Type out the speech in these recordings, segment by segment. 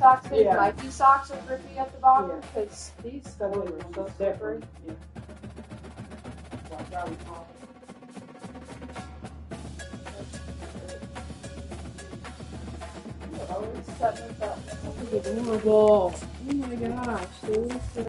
socks made. Nike socks are grippy at the bottom because these really were so slippery. Horrible. Oh my gosh, seriously.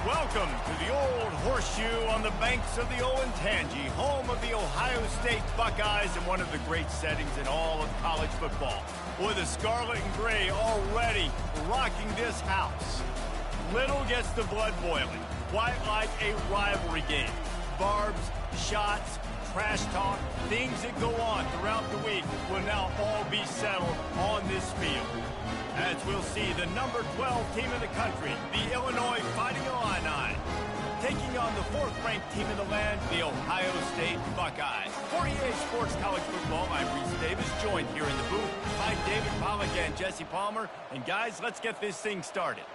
Welcome to the Old Horseshoe on the banks of the Olentangy, home of the Ohio State Buckeyes and one of the great settings in all of college football. With the scarlet and gray already rocking this house. Little gets the blood boiling, quite like a rivalry game. Barbs, shots, trash talk, things that go on throughout the week will now all be settled on this field. As we'll see the number 12 team in the country, the Illinois Fighting Illini, taking on the 4th-ranked team in the land, the Ohio State Buckeyes. For EA Sports College Football, I'm Reese Davis, joined here in the booth by David Pollack and Jesse Palmer. And guys, let's get this thing started.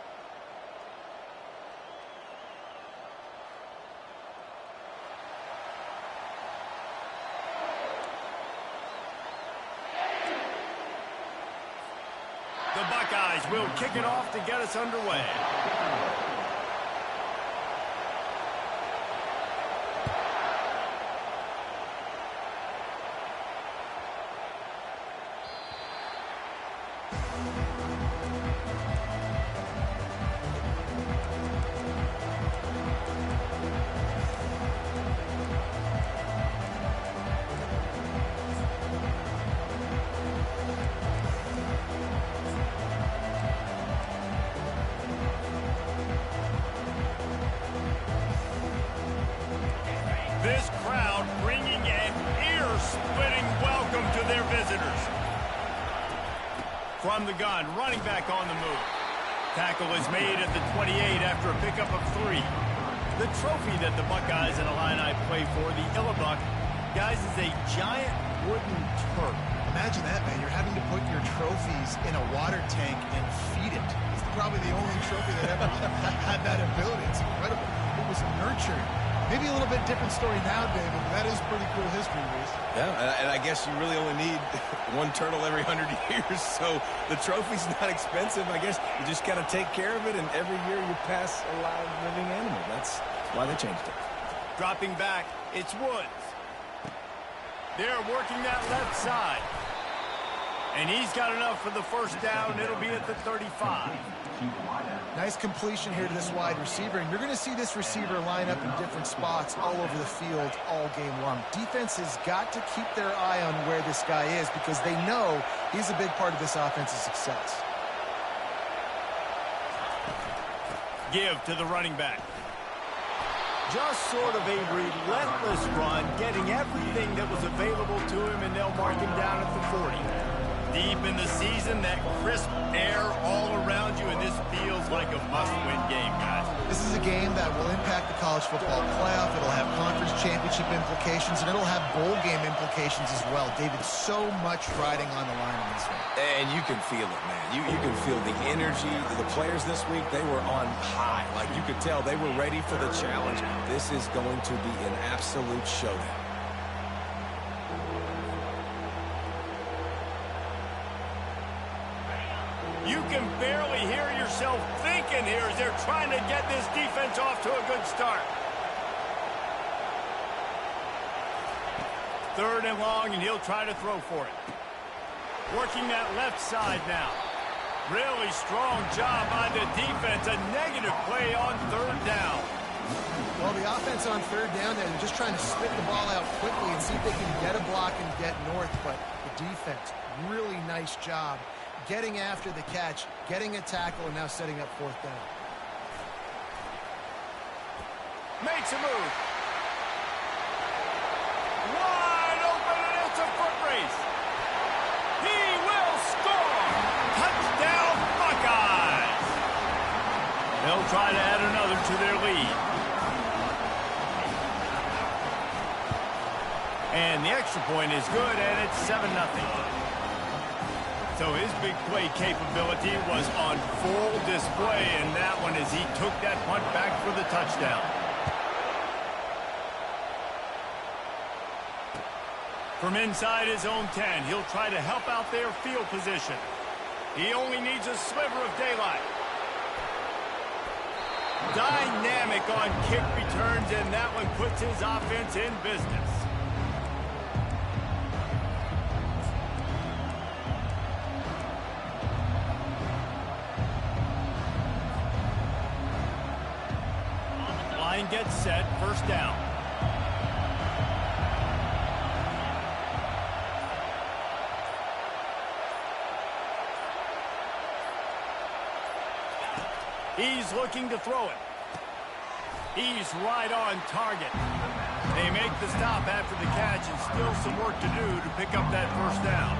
The Buckeyes will kick it off to get us underway. This crowd bringing an ear-splitting welcome to their visitors. From the gun, running back on the move. Tackle is made at the 28 after a pickup of 3. The trophy that the Buckeyes and Illini play for, the Illibuck, guys, is a giant wooden turret. Imagine that, man. You're having to put your trophies in a water tank and feed it. It's probably the only trophy that ever had that ability. It's incredible. It was nurtured. Maybe a little bit different story now, David, but that is pretty cool history, Reese. Yeah, and I guess you really only need one turtle every 100 years, so the trophy's not expensive. I guess you just got to take care of it, and every year you pass a live living animal. That's why they changed it. Dropping back, it's Woods. They're working that left side. And he's got enough for the first down. It'll be at the 35. Nice completion here to this wide receiver, and you're going to see this receiver line up in different spots all over the field all game long. Defense has got to keep their eye on where this guy is because they know he's a big part of this offense's success. Give to the running back. Just sort of a relentless run, getting everything that was available to him, and they'll mark him down at the 40. Deep in the season, that crisp air all around you, and this feels like a must-win game, guys. This is a game that will impact the college football playoff. It'll have conference championship implications, and it'll have bowl game implications as well. David, so much riding on the line in this one. And you can feel it, man. You can feel the energy. The players this week, they were on high. Like, you could tell they were ready for the challenge. This is going to be an absolute showdown. You can barely hear yourself thinking here as they're trying to get this defense off to a good start. 3rd and long, and he'll try to throw for it. Working that left side now. Really strong job by the defense. A negative play on third down. Well, the offense on third down, they're just trying to spit the ball out quickly and see if they can get a block and get north. But the defense, really nice job getting after the catch, getting a tackle, and now setting up fourth down. Makes a move. Wide open, and it's a foot race. He will score. Touchdown, Buckeyes. They'll try to add another to their lead. And the extra point is good, and it's 7-0. So his big play capability was on full display in that one as he took that punt back for the touchdown. From inside his own 10, he'll try to help out their field position. He only needs a sliver of daylight. Dynamic on kick returns, and that one puts his offense in business. Line gets set, first down. He's looking to throw it. He's right on target. They make the stop after the catch, and still some work to do to pick up that first down.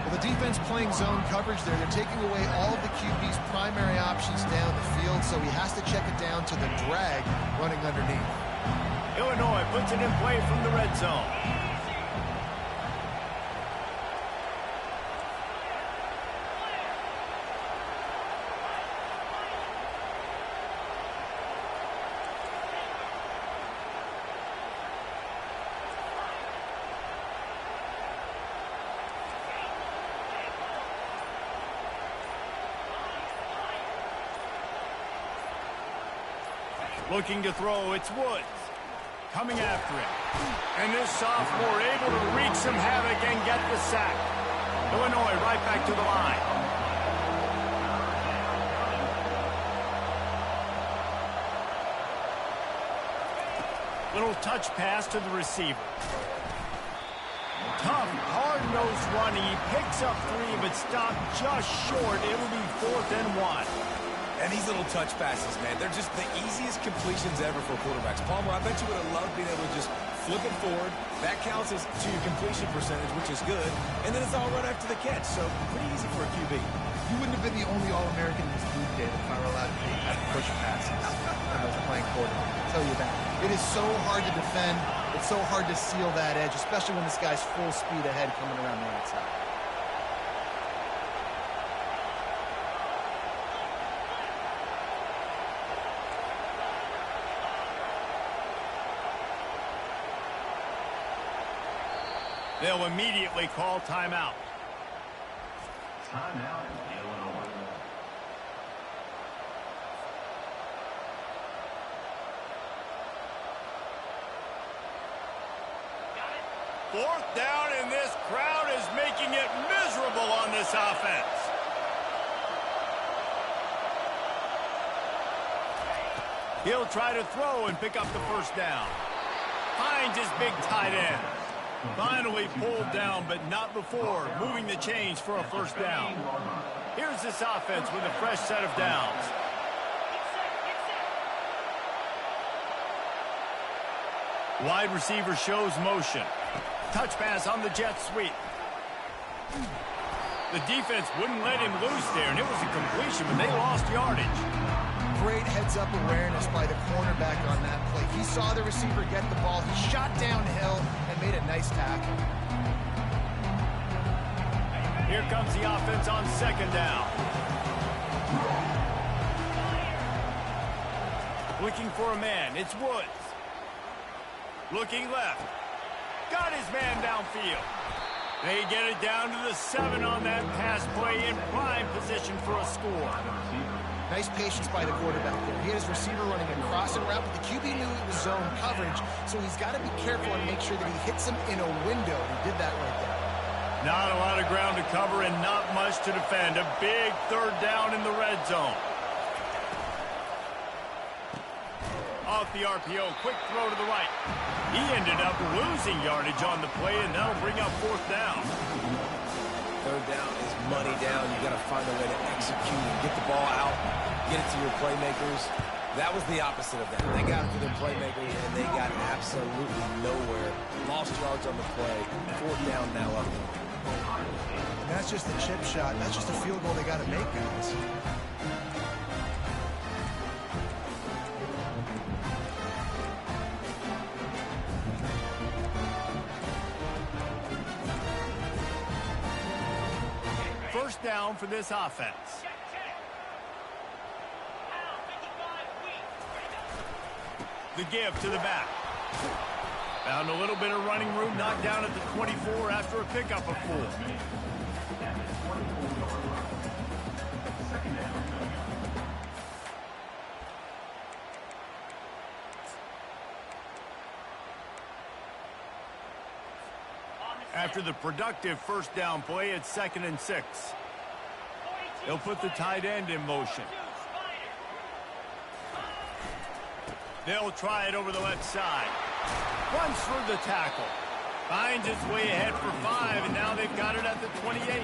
Well, the defense playing zone coverage there. They're taking away all of the QB's primary options down the field, so he has to check it down to the drag running underneath. Illinois puts it in play from the red zone. Looking to throw, it's Woods. Coming after it. And this sophomore able to wreak some havoc and get the sack. Illinois right back to the line. Little touch pass to the receiver. Tough, hard-nosed running. He picks up 3, but stopped just short. It'll be 4th and 1. And these little touch passes, man, they're just the easiest completions ever for quarterbacks. Palmer, I bet you would have loved being able to just flip it forward. That counts as to your completion percentage, which is good. And then it's all right after the catch, so pretty easy for a QB. You wouldn't have been the only All-American in this league, David, if I were allowed to have push passes when I was playing quarterback. I'll tell you that. It is so hard to defend. It's so hard to seal that edge, especially when this guy's full speed ahead coming around the outside. They'll immediately call timeout. Timeout, Illinois. Fourth down, and this crowd is making it miserable on this offense. He'll try to throw and pick up the first down. Finds his big tight end. Finally pulled down, but not before moving the chains for a first down. Here's this offense with a fresh set of downs. Wide receiver shows motion. Touch pass on the jet sweep. The defense wouldn't let him loose there, and it was a completion, but they lost yardage. Great heads-up awareness by the cornerback on that play. He saw the receiver get the ball. He shot downhill and made a nice tackle. Here comes the offense on second down. Looking for a man. It's Woods. Looking left. Got his man downfield. They get it down to the 7 on that pass play in prime position for a score. Nice patience by the quarterback there. He had his receiver running a crossing route, but the QB knew it was zone coverage, so he's got to be careful and make sure that he hits him in a window. He did that right there. Not a lot of ground to cover and not much to defend. A big third down in the red zone. Off the RPO, quick throw to the right. He ended up losing yardage on the play, and that'll bring up fourth down. Third down is money down. You got to find a way to execute and get the ball out, get it to your playmakers. That was the opposite of that. They got it to their playmakers, and they got absolutely nowhere. Lost yards on the play. Fourth down now up. And that's just a chip shot. That's just a field goal they got to make, guys. First down for this offense. The give to the back. Found a little bit of running room, knocked down at the 24 after a pickup of 4. After the productive first down play, it's 2nd and 6. They'll put the tight end in motion. They'll try it over the left side. Runs through the tackle. Finds its way ahead for 5, and now they've got it at the 28.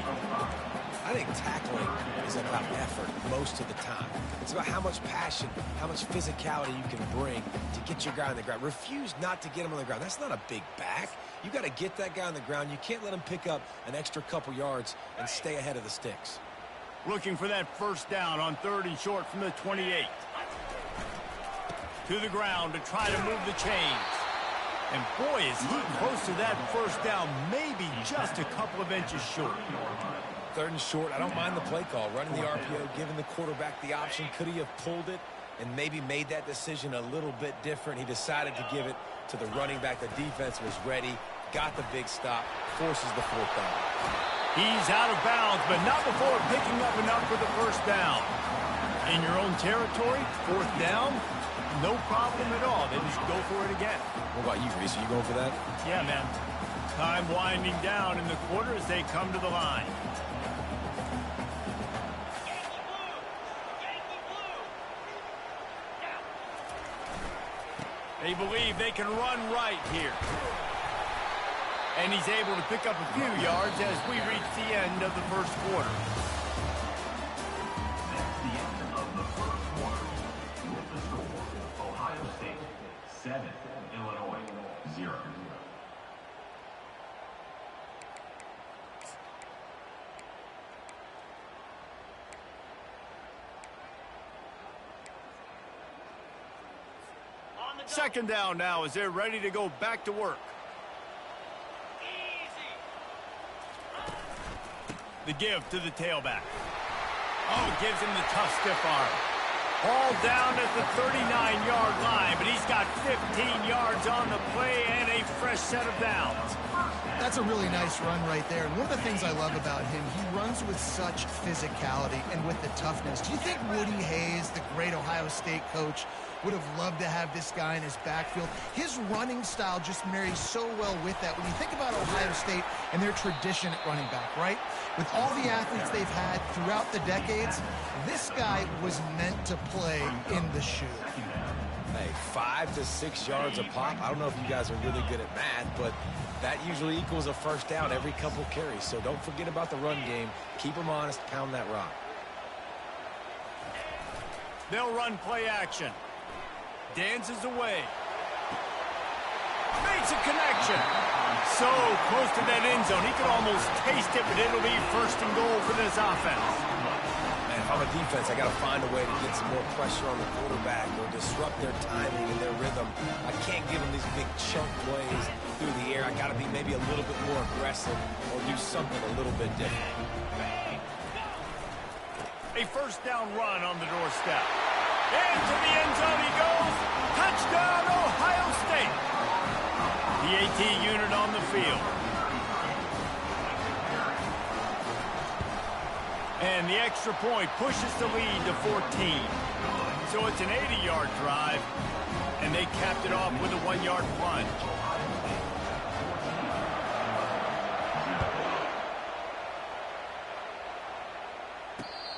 I think tackling is about effort most of the time. It's about how much passion, how much physicality you can bring to get your guy on the ground. Refuse not to get him on the ground. That's not a big back. You got to get that guy on the ground. You can't let him pick up an extra couple yards and stay ahead of the sticks. Looking for that first down on 3rd and short from the 28. To the ground to try to move the chains. And boy, is he close to that first down, maybe just a couple of inches short. 3rd and short, I don't mind the play call. Running the RPO, giving the quarterback the option. Could he have pulled it and maybe made that decision a little bit different? He decided to give it to the running back. The defense was ready, got the big stop, forces the 4th down. He's out of bounds, but not before picking up enough for the first down. In your own territory, 4th down, no problem at all. They just go for it again. What about you, Reese? Are you going for that? Yeah, man. Time winding down in the quarter as they come to the line. They believe they can run right here. And he's able to pick up a few yards as we reach the end of the first quarter. That's the end of the first quarter. With the score, Ohio State 7, Illinois 0. Second down now as they're ready to go back to work. The give to the tailback. Oh, gives him the tough stiff arm. Ball down at the 39-yard line, but he's got 15 yards on the play and a fresh set of downs. That's a really nice run right there. And one of the things I love about him, he runs with such physicality and with the toughness. Do you think Woody Hayes, the great Ohio State coach, would have loved to have this guy in his backfield? His running style just marries so well with that. When you think about Ohio State and their tradition at running back, right? With all the athletes they've had throughout the decades, this guy was meant to play in the shoe. Hey, 5 to 6 yards a pop. I don't know if you guys are really good at math, but that usually equals a first down every couple carries. So don't forget about the run game. Keep them honest. Pound that rock. They'll run play action. Dances away. Makes a connection. So close to that end zone. He could almost taste it, but it'll be 1st and goal for this offense. Man, if I'm a defense, I got to find a way to get some more pressure on the quarterback or disrupt their timing and their rhythm. I can't give them these big chunk plays through the air. I got to be maybe a little bit more aggressive or do something a little bit different. A first down run on the doorstep. Into the end zone he goes. Touchdown, Ohio State. The AT unit on the field. And the extra point pushes the lead to 14. So it's an 80-yard drive, and they capped it off with a 1-yard plunge.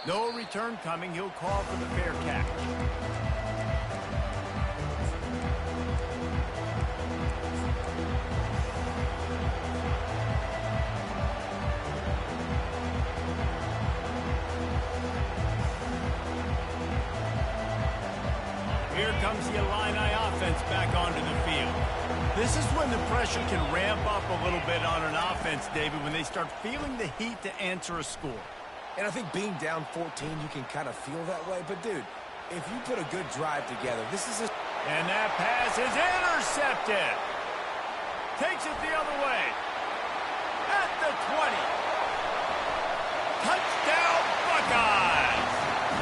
No return coming. He'll call for the fair catch. Here comes the Illini offense back onto the field. This is when the pressure can ramp up a little bit on an offense, David, when they start feeling the heat to answer a score. And I think being down 14, you can kind of feel that way. But, dude, if you put a good drive together, this is a... And that pass is intercepted. Takes it the other way. At the 20. Touchdown, Buckeyes.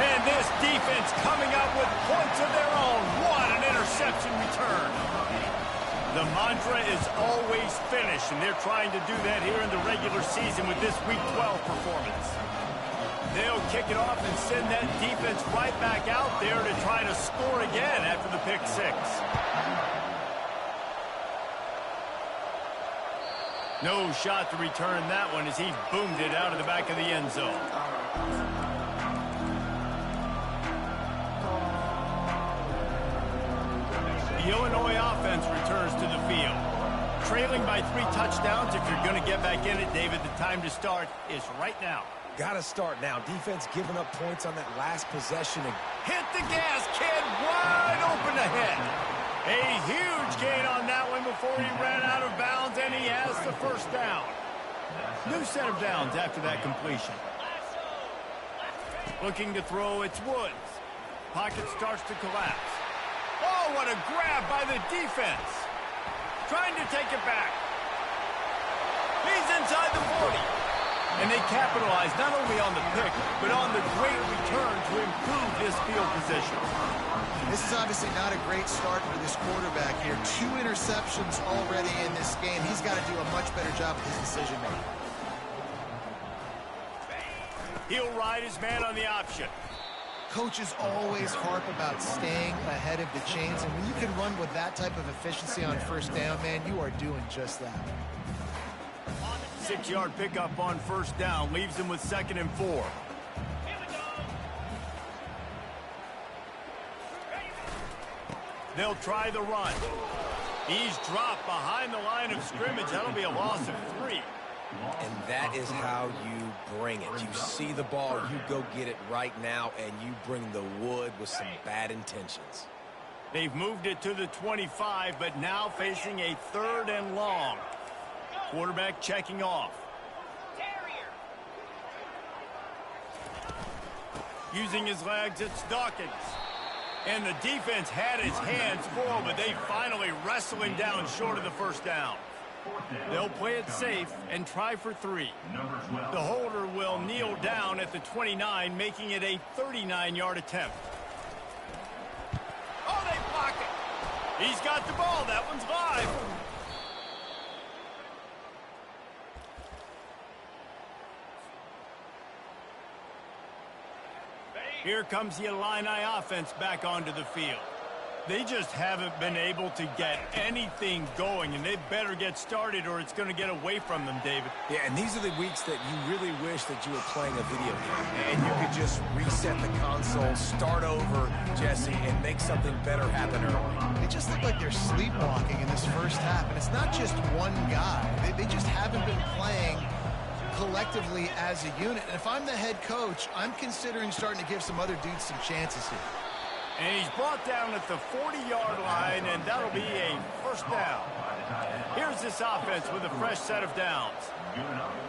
And this defense coming up with points of their own. What an interception return. The mantra is always finish, and they're trying to do that here in the regular season with this Week 12 performance. They'll kick it off and send that defense right back out there to try to score again after the pick six. No shot to return that one as he boomed it out of the back of the end zone. The Illinois offense returns to the field. Trailing by 3 touchdowns. If you're going to get back in it, David, the time to start is right now. Got to start now. Defense giving up points on that last possession. Hit the gas, kid. Wide open ahead. A huge gain on that one before he ran out of bounds, and he has the first down. New set of downs after that completion. Looking to throw, it's Woods. Pocket starts to collapse. Oh, what a grab by the defense. Trying to take it back. He's inside the 40. And they capitalize not only on the pick, but on the great return to improve this field position. This is obviously not a great start for this quarterback here. 2 interceptions already in this game. He's got to do a much better job with his decision-making. He'll ride his man on the option. Coaches always harp about staying ahead of the chains, and when you can run with that type of efficiency on first down, man, you are doing just that. 6-yard pickup on first down leaves him with 2nd and 4. They'll try the run. He's dropped behind the line of scrimmage. That'll be a loss of 3. And that is how you bring it. You see the ball, you go get it right now, and you bring the wood with some bad intentions. They've moved it to the 25, but now facing a 3rd and long. Quarterback checking off. Using his legs, it's Dawkins. And the defense had his hands full, but they finally wrestle him down short of the first down. They'll play it safe and try for 3. The holder will kneel down at the 29, making it a 39-yard attempt. Oh, they block it. He's got the ball. That one's live. Here comes the Illini offense back onto the field. They just haven't been able to get anything going, and they better get started or it's going to get away from them, David. Yeah, and these are the weeks that you really wish that you were playing a video game, and you could just reset the console, start over, Jesse, and make something better happen early. They just look like they're sleepwalking in this first half, and it's not just one guy. They just haven't been playing collectively as a unit. And if I'm the head coach, I'm considering starting to give some other dudes some chances here. And he's brought down at the 40-yard line, and that'll be a first down. Here's this offense with a fresh set of downs.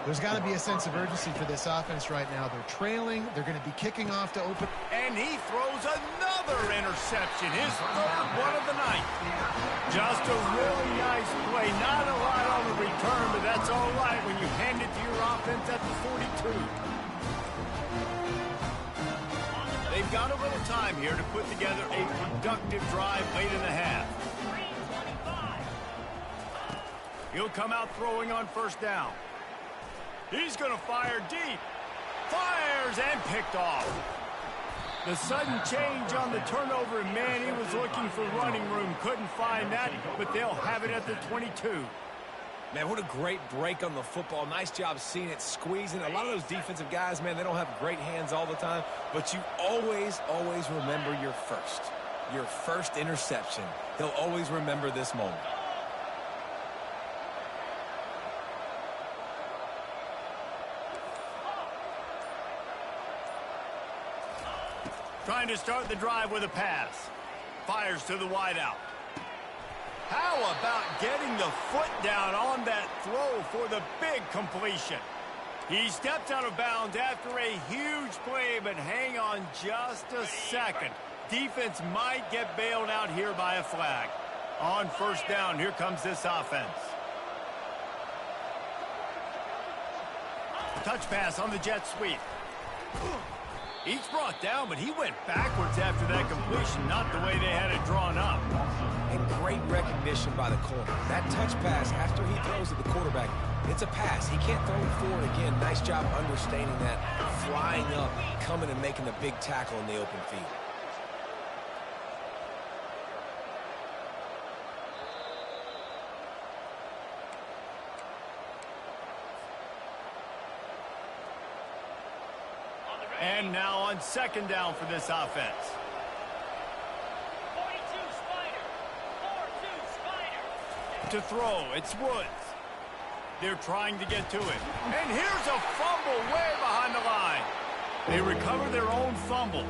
There's got to be a sense of urgency for this offense right now. They're trailing. They're going to be kicking off to open. And he throws another interception, his 3rd one of the night. Just a really nice play. Not a lot on the return, but that's all right when you hand it to your offense at the 42. They've got a little time here to put together a productive drive late in the half. He'll come out throwing on first down. He's going to fire deep. Fires and picked off. The sudden change on the turnover, and man, he was looking for running room. Couldn't find that, but they'll have it at the 22. Man, what a great break on the football. Nice job seeing it, squeezing. A lot of those defensive guys, man, they don't have great hands all the time, but you always, always remember your first interception. He'll always remember this moment. Trying to start the drive with a pass. Fires to the wideout. How about getting the foot down on that throw for the big completion? He stepped out of bounds after a huge play, but hang on just a second. Defense might get bailed out here by a flag. On first down, here comes this offense. Touch pass on the jet sweep. Each brought down, but he went backwards after that completion, not the way they had it drawn up. And great recognition by the corner. That touch pass after he throws at the quarterback, it's a pass. He can't throw it forward again. Nice job understanding that, flying up, coming and making the big tackle in the open field. And now on second down for this offense. 42 Spider. 4-2 Spider. To throw, it's Woods. They're trying to get to it. And here's a fumble way behind the line. They recover their own fumble.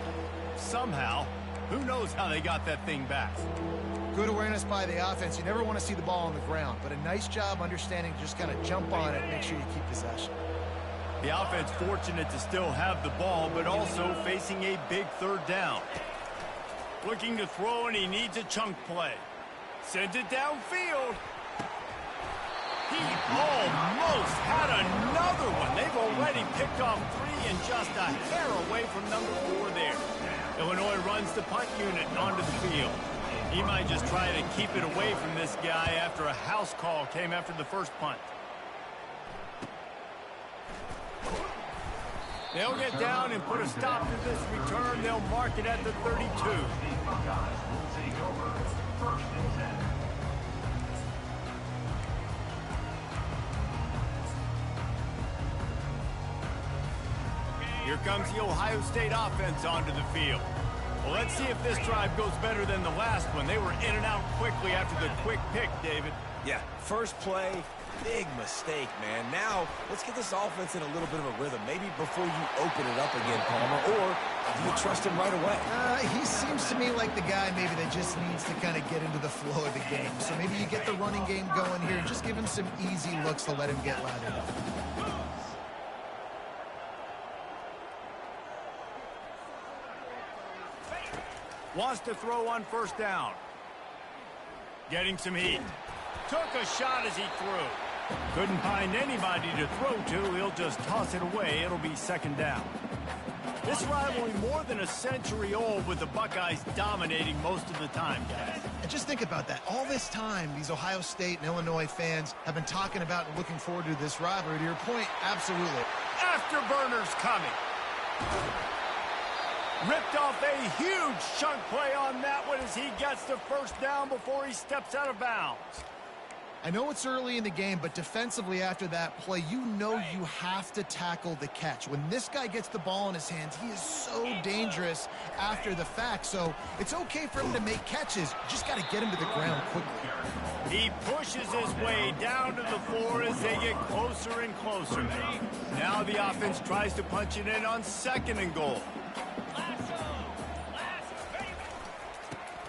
Somehow, who knows how they got that thing back. Good awareness by the offense. You never want to see the ball on the ground, but a nice job understanding to just kind of jump on it and make sure you keep possession. The offense fortunate to still have the ball, but also facing a big third down. Looking to throw, and he needs a chunk play. Sends it downfield. He almost had another one. They've already picked off 3 and just a hair away from number 4 there. Illinois runs the punt unit onto the field. He might just try to keep it away from this guy after a house call came after the first punt. They'll get down and put a stop to this return. They'll mark it at the 32. Here comes the Ohio State offense onto the field. Well, let's see if this drive goes better than the last one. They were in and out quickly after the quick pick, David. Yeah, first play, big mistake, man. Now, let's get this offense in a little bit of a rhythm. Maybe before you open it up again, Palmer, or do you trust him right away? He seems to me like the guy maybe that just needs to kind of get into the flow of the game. So maybe you get the running game going here and just give him some easy looks to let him get lathered up. Wants to throw on first down. Getting some heat. Took a shot as he threw. Couldn't find anybody to throw to. He'll just toss it away. It'll be second down. This rivalry more than a century old, with the Buckeyes dominating most of the time, guys. And just think about that. All this time, these Ohio State and Illinois fans have been talking about and looking forward to this rivalry. To your point, absolutely. Afterburners coming. Ripped off a huge chunk play on that one as he gets the first down before he steps out of bounds. I know it's early in the game, but defensively after that play, you know you have to tackle the catch. When this guy gets the ball in his hands, he is so dangerous after the fact. So it's okay for him to make catches. You just got to get him to the ground quickly. He pushes his way down to the floor as they get closer and closer. Now the offense tries to punch it in on second and goal.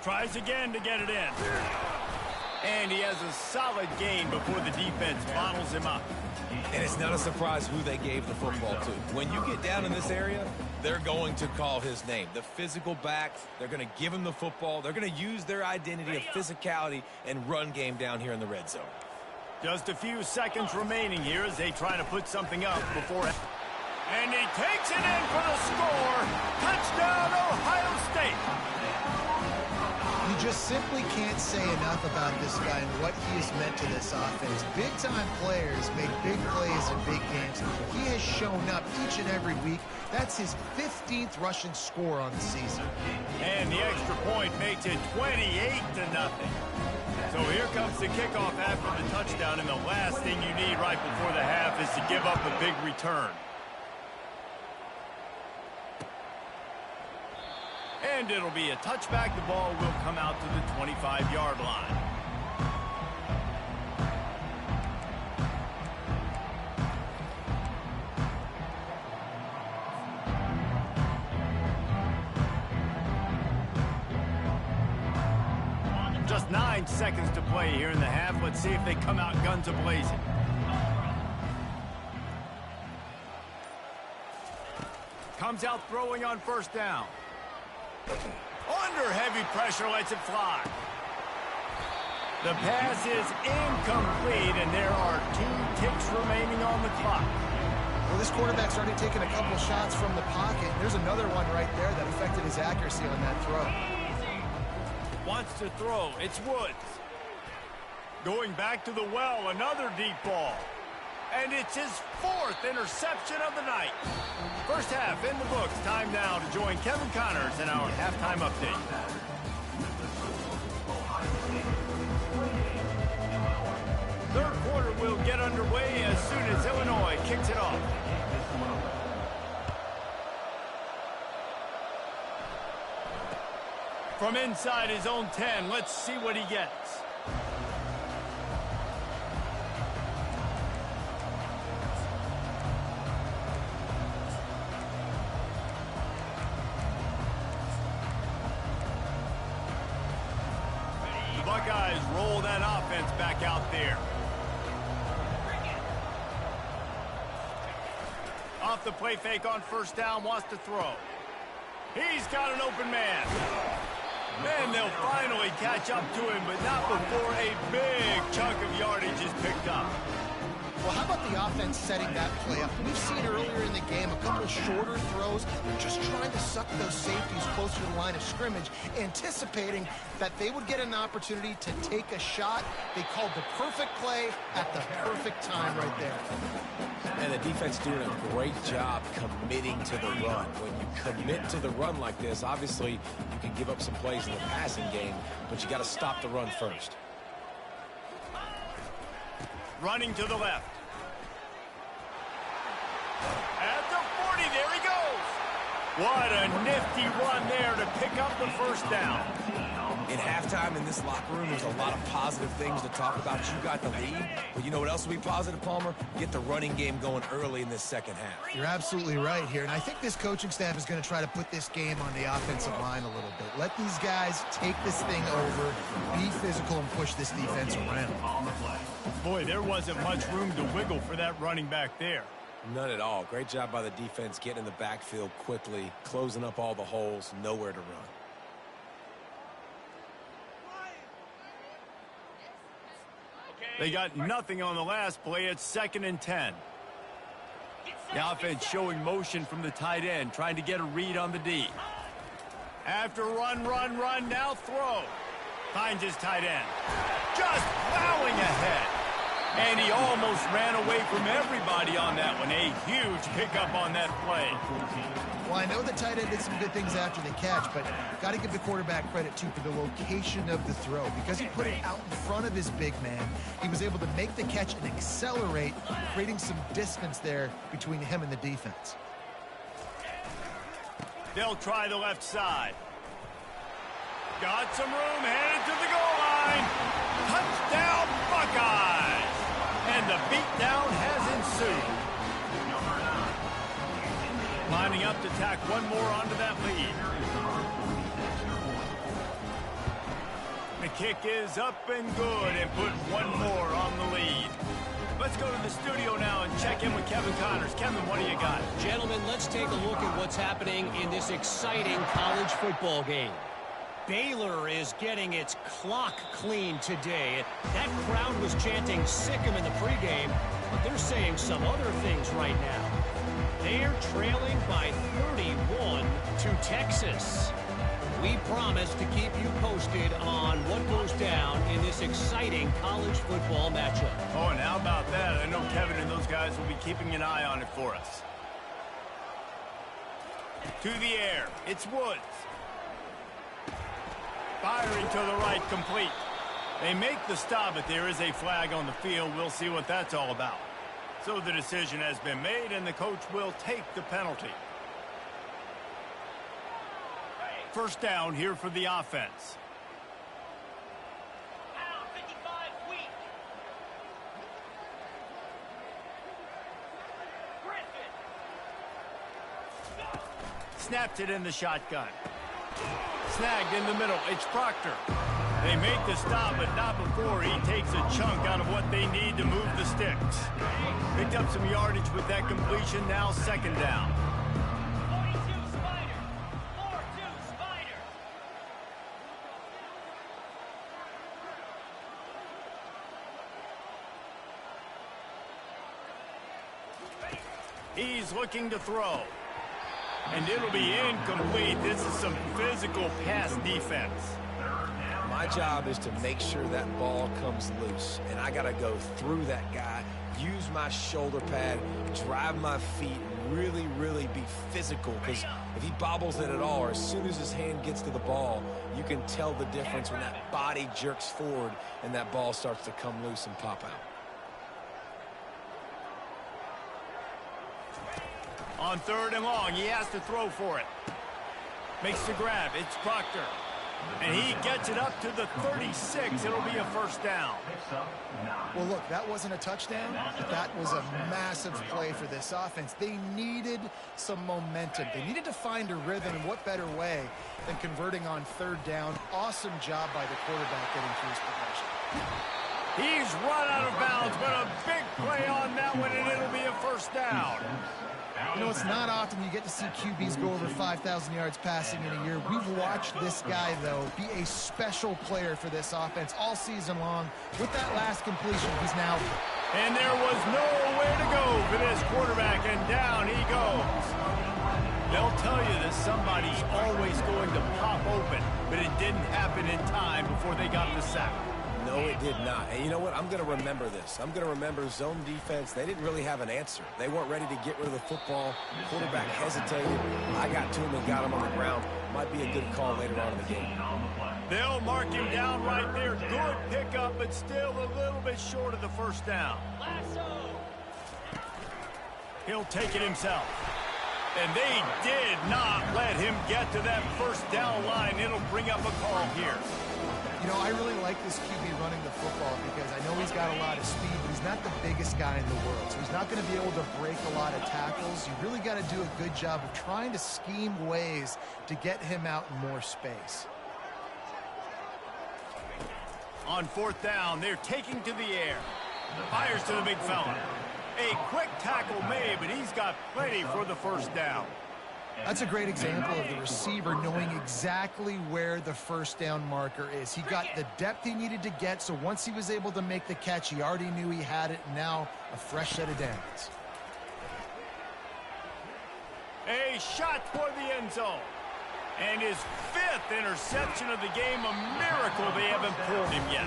Tries again to get it in. And he has a solid gain before the defense bottles him up. And it's not a surprise who they gave the football to. When you get down in this area, they're going to call his name. The physical back, they're going to give him the football. They're going to use their identity of physicality and run game down here in the red zone. Just a few seconds remaining here as they try to put something up before. And he takes it in for the score. Touchdown, Ohio State. You just simply can't say enough about this guy and what he has meant to this offense. Big-time players make big plays in big games. He has shown up each and every week. That's his 15th rushing score on the season. And the extra point makes it 28-0. So here comes the kickoff after the touchdown, and the last thing you need right before the half is to give up a big return. And it'll be a touchback. The ball will come out to the 25-yard line. Just 9 seconds to play here in the half. Let's see if they come out guns a-blazing. Comes out throwing on first down. Under heavy pressure, lets it fly. The pass is incomplete, and there are 2 ticks remaining on the clock. Well, this quarterback's already taken a couple shots from the pocket. There's another one right there that affected his accuracy on that throw. Wants to throw. It's Woods. Going back to the well, another deep ball. And it's his 4th interception of the night. First half in the books. Time now to join Kevin Connors in our halftime update. Third quarter will get underway as soon as Illinois kicks it off. From inside his own 10, let's see what he gets. The Buckeyes roll that offense back out there. Off the play fake on first down, wants to throw. He's got an open man. Then they'll finally catch up to him, but not before a big chunk of yardage is picked up. Well, how about the offense setting that play up? We've seen earlier in the game a couple shorter throws. They're just trying to suck those safeties closer to the line of scrimmage, anticipating that they would get an opportunity to take a shot. They called the perfect play at the perfect time right there. And the defense doing a great job committing to the run. When you commit to the run like this, obviously you can give up some plays in the passing game, but you got to stop the run first. Running to the left. At the 40, there he goes. What a nifty run there to pick up the first down. In halftime in this locker room, there's a lot of positive things to talk about. You got the lead, but you know what else will be positive, Palmer? Get the running game going early in this second half. You're absolutely right here, and I think this coaching staff is going to try to put this game on the offensive line a little bit. Let these guys take this thing over, be physical, and push this defense around. Boy, there wasn't much room to wiggle for that running back there. None at all. Great job by the defense getting in the backfield quickly, closing up all the holes, nowhere to run. They got nothing on the last play. It's 2nd and 10. The offense showing motion from the tight end, trying to get a read on the D. After run, now throw. Finds his tight end. Just plowing ahead. And he almost ran away from everybody on that one. A huge pickup on that play. Well, I know the tight end did some good things after the catch, but got to give the quarterback credit, too, for the location of the throw. Because he put it out in front of his big man, he was able to make the catch and accelerate, creating some distance there between him and the defense. They'll try the left side. Got some room, headed to the goal line. Touchdown, Buckeyes! And the beatdown has ensued. Lining up to tack one more onto that lead. The kick is up and good and put one more on the lead. Let's go to the studio now and check in with Kevin Connors. Kevin, what do you got? Gentlemen, let's take a look at what's happening in this exciting college football game. Baylor is getting its clock cleaned today. That crowd was chanting "sick 'em" in the pregame, but they're saying some other things right now. They're trailing by 31 to Texas. We promise to keep you posted on what goes down in this exciting college football matchup. Oh, and how about that? I know Kevin and those guys will be keeping an eye on it for us. To the air. It's Woods. Firing to the right, complete. They make the stop, but there is a flag on the field. We'll see what that's all about. So the decision has been made, and the coach will take the penalty. First down here for the offense. Pound 55 weak. Griffin. Snapped it in the shotgun. Snagged in the middle. It's Proctor. They make the stop, but not before he takes a chunk out of what they need to move the sticks. Picked up some yardage with that completion. Now second down. 42 Spider. 4-2 Spider. He's looking to throw. And it'll be incomplete. This is some physical pass defense. My job is to make sure that ball comes loose, and I got to go through that guy, use my shoulder pad, drive my feet, really, really be physical, because if he bobbles it at all, or as soon as his hand gets to the ball, you can tell the difference when that body jerks forward and that ball starts to come loose and pop out. On third and long, he has to throw for it. Makes the grab. It's Proctor. And he gets it up to the 36. It'll be a first down. Well, look, that wasn't a touchdown, but that was a massive play for this offense. They needed some momentum. They needed to find a rhythm, and what better way than converting on third down. Awesome job by the quarterback getting through his progression. He's run out of bounds, but a big play on that one, and it'll be a first down. You know, it's not often you get to see QBs go over 5,000 yards passing in a year. We've watched this guy, though, be a special player for this offense all season long. With that last completion, he's now... And there was nowhere to go for this quarterback, and down he goes. They'll tell you that somebody's always going to pop open, but it didn't happen in time before they got the sack. No, it did not. And you know what? I'm going to remember this. I'm going to remember zone defense. They didn't really have an answer. They weren't ready to get rid of the football. The quarterback hesitated. I got to him and got him on the ground. Might be a good call later on in the game. They'll mark him down right there. Good pickup, but still a little bit short of the first down. Lasso. He'll take it himself. And they did not let him get to that first down line. It'll bring up a call here. You know, I really like this QB running the football because I know he's got a lot of speed, but he's not the biggest guy in the world. So he's not going to be able to break a lot of tackles. You really got to do a good job of trying to scheme ways to get him out in more space. On fourth down, they're taking to the air. Fires to the big fella. A quick tackle made, but he's got plenty for the first down. That's a great example of the receiver knowing exactly where the first down marker is. He got the depth he needed to get, so once he was able to make the catch, he already knew he had it. Now a fresh set of downs. A shot toward the end zone. And his fifth interception of the game, a miracle they haven't pulled him yet.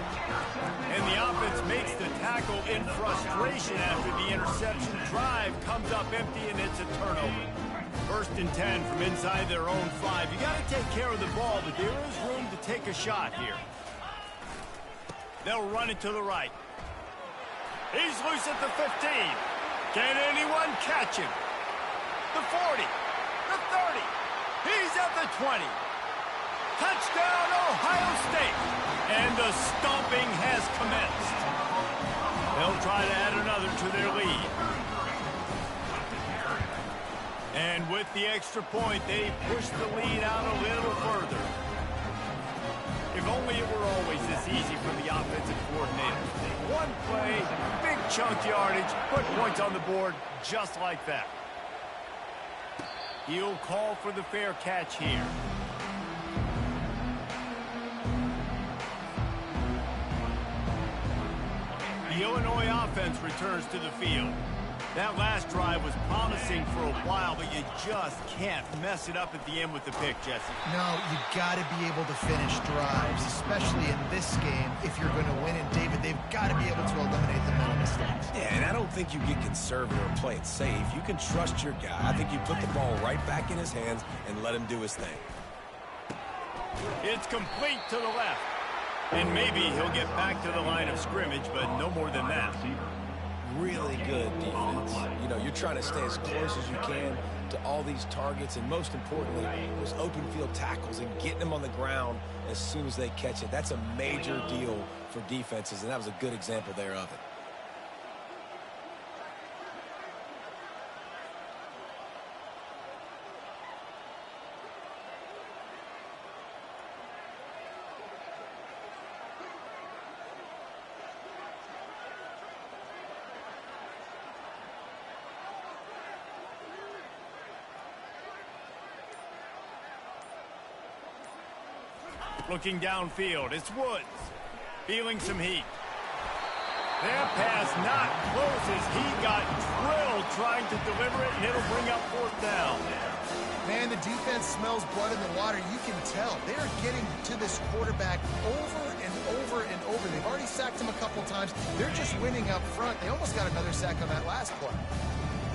And the offense makes the tackle in frustration after the interception. Drive comes up empty, and it's a turnover. First and 10 from inside their own 5. You got to take care of the ball, but there is room to take a shot here. They'll run it to the right. He's loose at the 15. Can anyone catch him? The 40, the 30. He's at the 20. Touchdown, Ohio State. And the stomping has commenced. They'll try to add another to their lead. And with the extra point, they push the lead out a little further. If only it were always this easy for the offensive coordinator. One play, big chunk yardage, put points on the board just like that. He'll call for the fair catch here. The Illinois offense returns to the field. That last drive was promising for a while, but you just can't mess it up at the end with the pick, Jesse. No, you got to be able to finish drives, especially in this game if you're going to win. And, David, they've got to be able to eliminate the mental mistakes. Yeah, and I don't think you get conservative or play it safe. You can trust your guy. I think you put the ball right back in his hands and let him do his thing. It's complete to the left. And maybe he'll get back to the line of scrimmage, but no more than that. Really good defense. You know, you're trying to stay as close as you can to all these targets, and most importantly, those open field tackles and getting them on the ground as soon as they catch it. That's a major deal for defenses, and that was a good example there of it. Looking downfield, it's Woods. Feeling some heat. That pass not close as he got drilled trying to deliver it, and it'll bring up 4th down. Man, the defense smells blood in the water. You can tell. They are getting to this quarterback over and over and over. They've already sacked him a couple times. They're just winning up front. They almost got another sack on that last play.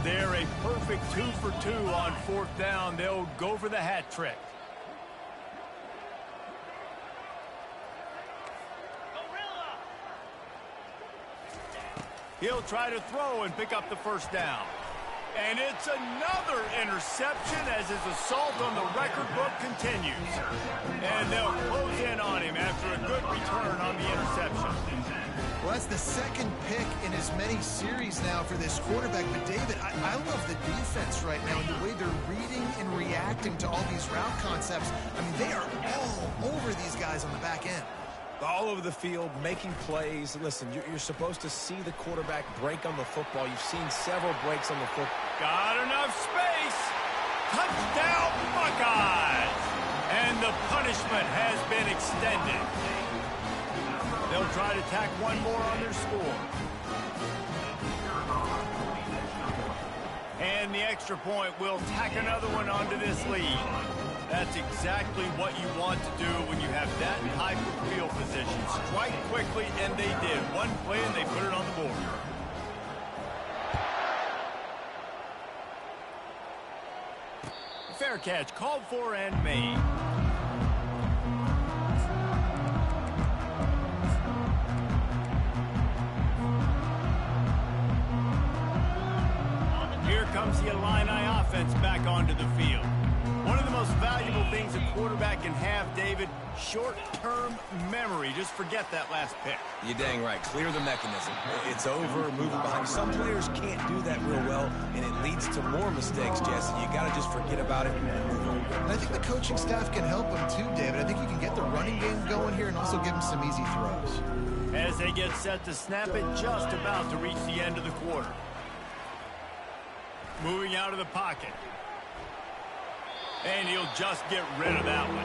They're a perfect 2 for 2 on 4th down. They'll go for the hat trick. He'll try to throw and pick up the 1st down. And it's another interception as his assault on the record book continues. And they'll close in on him after a good return on the interception. Well, that's the second pick in as many series now for this quarterback. But, David, I love the defense right now and the way they're reading and reacting to all these route concepts. I mean, they are all over these guys on the back end. All over the field, making plays. Listen, you're supposed to see the quarterback break on the football. You've seen several breaks on the football. Got enough space. Touchdown, Buckeyes. And the punishment has been extended. They'll try to tack one more on their score. And the extra point will tack another one onto this lead. That's exactly what you want to do when you have that type of field position. Strike quickly, and they did. One play, and they put it on the board. Fair catch called for and made. Here comes the Illini offense back onto the field. One of the most valuable things a quarterback can have, David, short-term memory. Just forget that last pick. You're dang right. Clear the mechanism. It's over, moving behind. Some players can't do that real well, and it leads to more mistakes, Jesse. You got to just forget about it and move on. And I think the coaching staff can help him too, David. I think you can get the running game going here and also give him some easy throws. As they get set to snap it, just about to reach the end of the quarter. Moving out of the pocket. And he'll just get rid of that one.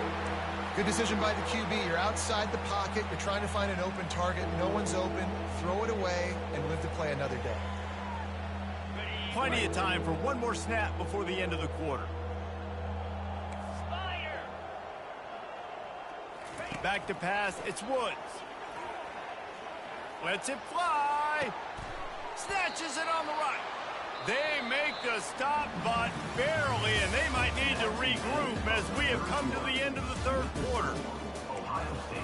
Good decision by the QB. You're outside the pocket. You're trying to find an open target. No one's open. Throw it away and live to play another day. Plenty of time for one more snap before the end of the quarter. Back to pass. It's Woods. Lets it fly. Snatches it on the right. They make the stop, but barely, and they might need to regroup as we have come to the end of the 3rd quarter. Ohio State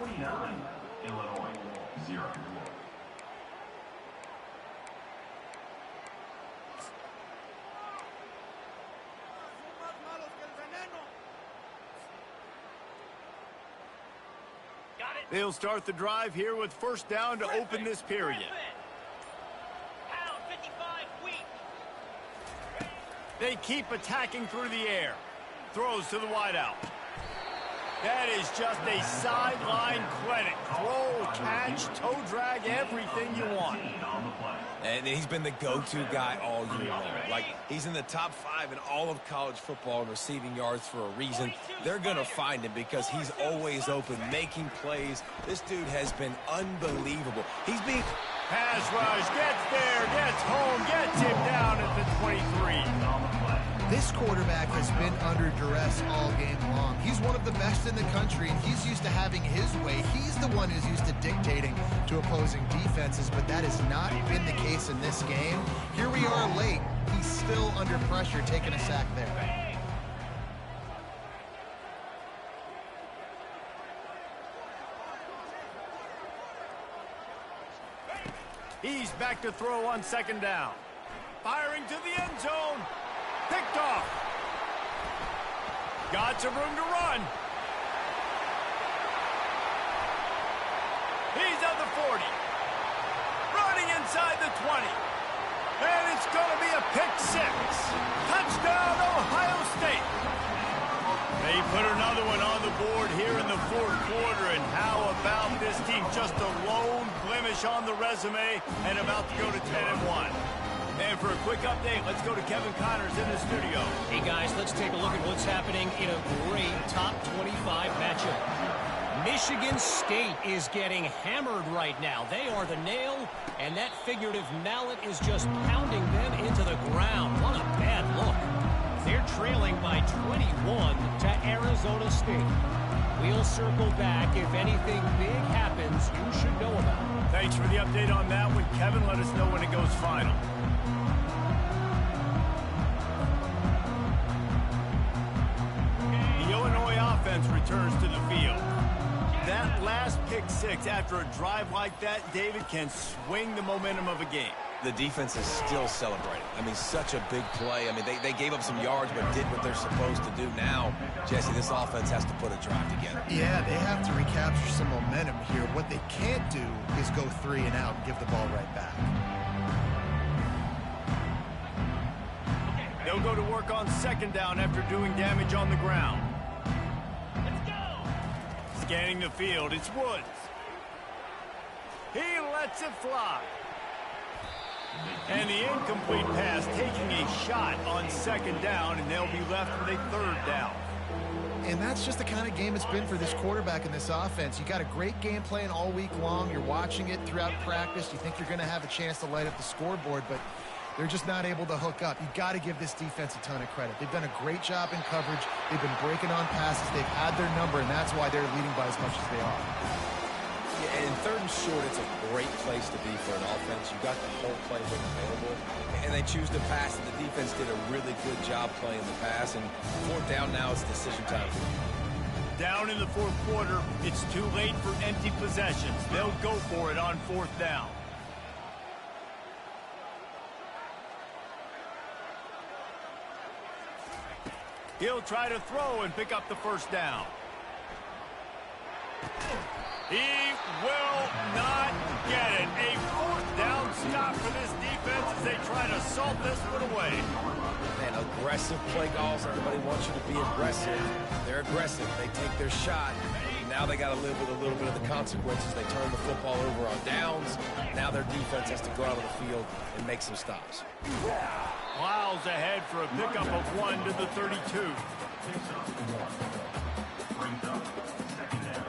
49, Illinois 0. They'll start the drive here with 1st down to open this period. They keep attacking through the air. Throws to the wideout. That is just a sideline clinic. Throw, catch, toe drag, everything you want. And he's been the go-to guy all year long. Like, he's in the top 5 in all of college football in receiving yards for a reason. They're going to find him because he's always open, making plays. This dude has been unbelievable. He's being... Pass rush, gets there, gets home, gets him down at the 23. This quarterback has been under duress all game long. He's one of the best in the country, and he's used to having his way. He's the one who's used to dictating to opposing defenses, but that has not been the case in this game. Here we are late. He's still under pressure, taking a sack there. He's back to throw on second down. Firing to the end zone. Picked off. Got some room to run. He's at the 40. Running inside the 20. And it's going to be a pick six. Touchdown, Ohio State. They put another one on the board here in the fourth quarter. And how about this team? Just a lone blemish on the resume and about to go to 10-1. And for a quick update, let's go to Kevin Connors in the studio. Hey, guys, let's take a look at what's happening in a great top 25 matchup. Michigan State is getting hammered right now. They are the nail, and that figurative mallet is just pounding them into the ground. What a bad look. They're trailing by 21 to Arizona State. We'll circle back. If anything big happens, you should know about it. Thanks for the update on that one. Kevin, let us know when it goes final. The Illinois offense returns to the field. That last pick six after a drive like that, David, can swing the momentum of a game. The defense is still celebrating. I mean, such a big play. I mean, they gave up some yards but did what they're supposed to do. Now, Jesse, this offense has to put a drive together. Yeah, they have to recapture some momentum here. What they can't do is go 3 and out and give the ball right back. They'll go to work on second down after doing damage on the ground. Let's go. Scanning the field, it's Woods. He lets it fly. And the incomplete pass taking a shot on second down, and they'll be left with a third down. And that's just the kind of game it's been for this quarterback in this offense. You got a great game plan all week long. You're watching it throughout practice. You think you're going to have a chance to light up the scoreboard, but they're just not able to hook up. You got to give this defense a ton of credit. They've done a great job in coverage. They've been breaking on passes. They've had their number, and that's why they're leading by as much as they are. Yeah, and third and short, it's a great place to be for an offense. You got the whole playbook available, and they choose to pass. And the defense did a really good job playing the pass. And fourth down now, it's decision time. Down in the fourth quarter, it's too late for empty possessions. They'll go for it on fourth down. He'll try to throw and pick up the first down. He will not get it. A fourth down stop for this defense as they try to salt this one away. Man, aggressive play calls. Everybody wants you to be aggressive. They're aggressive. They take their shot. Now they got to live with a little bit of the consequences. They turn the football over on downs. Now their defense has to go out on the field and make some stops. Miles ahead for a pickup of 1 to the 32. Brings up second down.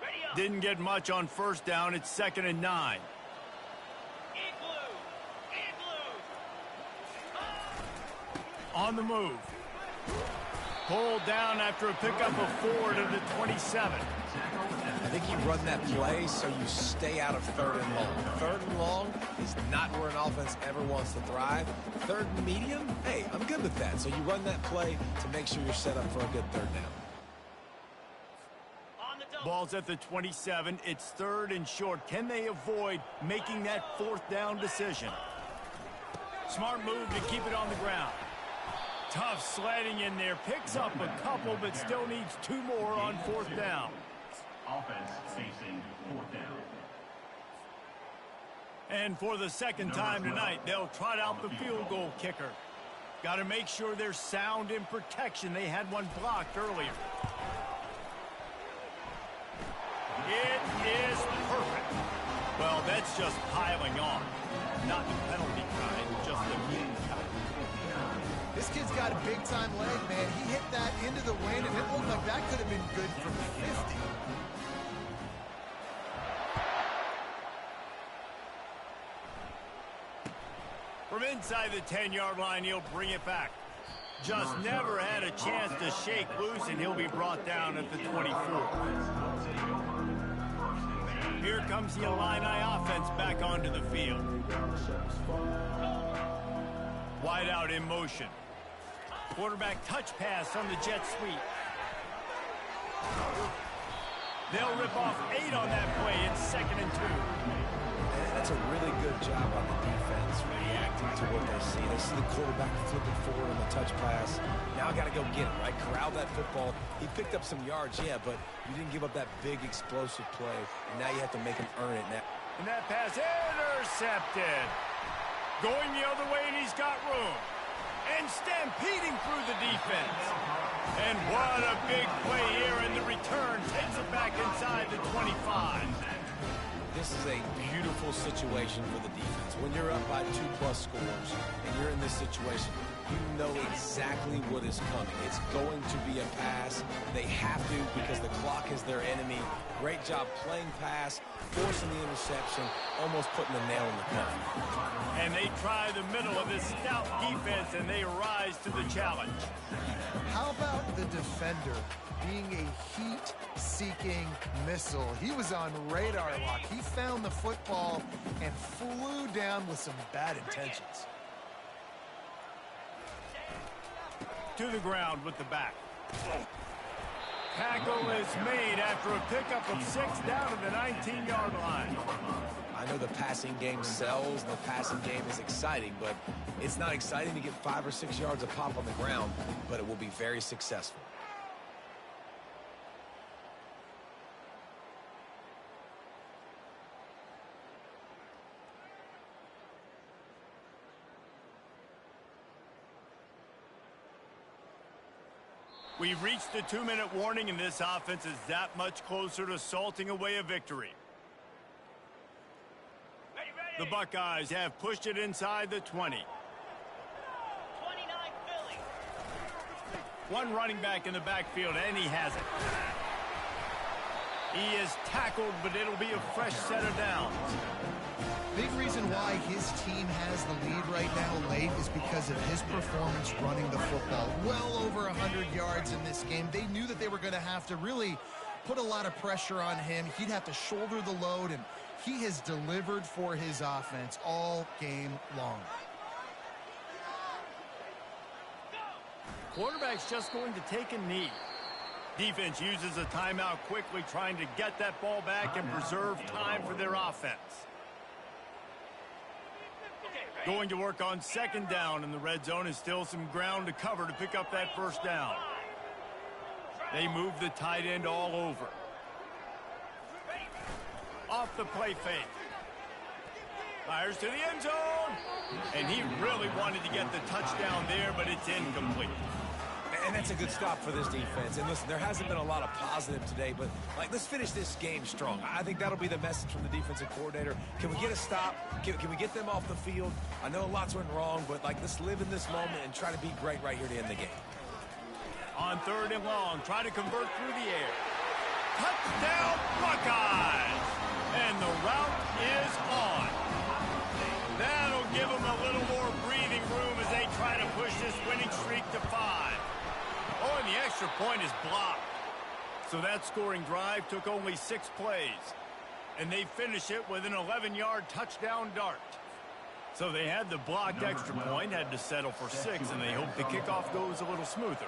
Ready up. Didn't get much on first down. It's 2nd and 9. Igloo. Igloo. On the move. Pulled down after a pickup of 4 to the 27. I think you run that play so you stay out of third and long. Third and long is not where an offense ever wants to thrive. Third and medium, hey, I'm good with that. So you run that play to make sure you're set up for a good third down. On the double. Ball's at the 27. It's 3rd and short. Can they avoid making that 4th down decision? Smart move to keep it on the ground. Tough sledding in there. Picks up a couple, but still needs 2 more on 4th down. Offense facing fourth down. And for the second time tonight, they'll trot out the field goal kicker. Got to make sure they're sound in protection. They had one blocked earlier. It is perfect. Well, that's just piling on. Not the penalty kind, just the mean kind. This kid's got a big-time leg, man. He hit that into the wind, and it looked like that could have been good from 50. From inside the 10-yard line, he'll bring it back. Just never had a chance to shake loose, and he'll be brought down at the 24. Here comes the Illini offense back onto the field. Wide out in motion. Quarterback touch pass on the jet sweep. They'll rip off 8 on that play. It's 2nd and 2. That's a really good job on the defense reacting to what they see. They see the quarterback flipping forward on the touch pass. Now I got to go get it, right? Corral that football. He picked up some yards, yeah, but you didn't give up that big explosive play, and now you have to make him earn it now. And that pass intercepted. Going the other way, and he's got room. And stampeding through the defense. And what a big play here, and the return takes it back inside the 25. This is a beautiful situation for the defense. When you're up by 2+ scores and you're in this situation, you know exactly what is coming. It's going to be a pass. They have to because the clock is their enemy. Great job playing pass, forcing the interception, almost putting the nail in the coffin. And they try the middle of this stout defense, and they rise to the challenge. How about the defender being a heat-seeking missile? He was on radar lock. He found the football and flew down with some bad intentions. To the ground with the back. Tackle is made after a pickup of 6 down to the 19-yard line. I know the passing game sells, and the passing game is exciting, but it's not exciting to get 5 or 6 yards of pop on the ground, but it will be very successful. We've reached the 2-minute warning, and this offense is that much closer to salting away a victory. The Buckeyes have pushed it inside the 20. 29 Philly. One running back in the backfield, and he has it. He is tackled, but it'll be a fresh set of downs. Big reason why his team has the lead right now late is because of his performance running the football. Well over 100 yards in this game. They knew that they were going to have to really put a lot of pressure on him. He'd have to shoulder the load, and he has delivered for his offense all game long. Quarterback's just going to take a knee. Defense uses a timeout quickly, trying to get that ball back and preserve time for their offense. Going to work on 2nd down, and the red zone is still some ground to cover to pick up that 1st down. They move the tight end all over. Off the play fake. Fires to the end zone. And he really wanted to get the touchdown there, but it's incomplete. And that's a good stop for this defense. And listen, there hasn't been a lot of positive today, but let's finish this game strong. I think that'll be the message from the defensive coordinator. Can we get a stop? Can we get them off the field? I know lots went wrong, but let's live in this moment and try to be great right here to end the game. On 3rd and long, try to convert through the air. Touchdown, Buckeyes! And the route is on. That'll give them a little more breathing room as they try to push this winning streak to 5. Oh, and the extra point is blocked. So that scoring drive took only 6 plays. And they finish it with an 11-yard touchdown dart. So they had the blocked extra point, had to settle for 6, and they hope the kickoff goes a little smoother.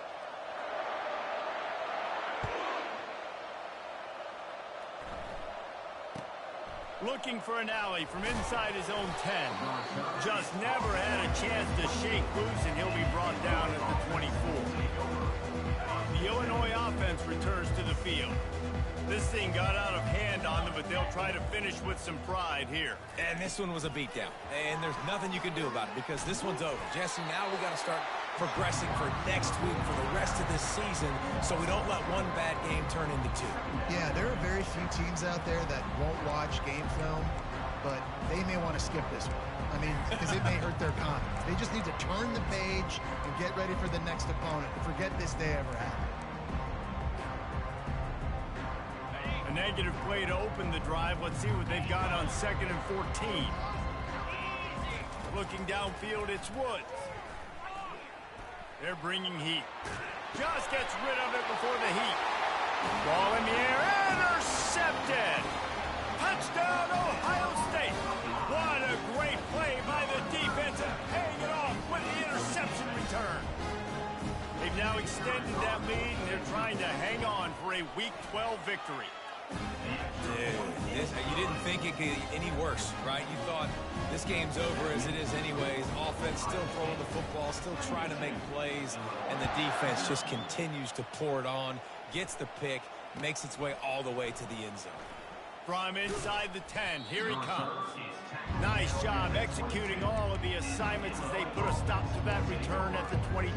Looking for an alley from inside his own 10. Just never had a chance to shake loose, and he'll be brought down at the 24. The Illinois offense returns to the field. This thing got out of hand on them, but they'll try to finish with some pride here. And this one was a beatdown. And there's nothing you can do about it because this one's over. Jesse, now we got to start progressing for next week for the rest of this season so we don't let one bad game turn into 2. Yeah, there are very few teams out there that won't watch game film, but they may want to skip this one. I mean, because it may hurt their confidence. They just need to turn the page and get ready for the next opponent. Forget this day ever happened. A negative play to open the drive. Let's see what they've got on 2nd and 14. Looking downfield, it's Woods. They're bringing heat. Just gets rid of it before the heat. Ball in the air, intercepted. Touchdown, Ohio State. What a great play by the defense and paying it off with the interception return. a Week 12 victory. Dude, you didn't think it could get any worse, right? You thought this game's over as it is anyways. Offense still throwing the football, still trying to make plays, and the defense just continues to pour it on, gets the pick, makes its way all the way to the end zone. From inside the 10, here he comes. Nice job executing all of the assignments as they put a stop to that return at the 22.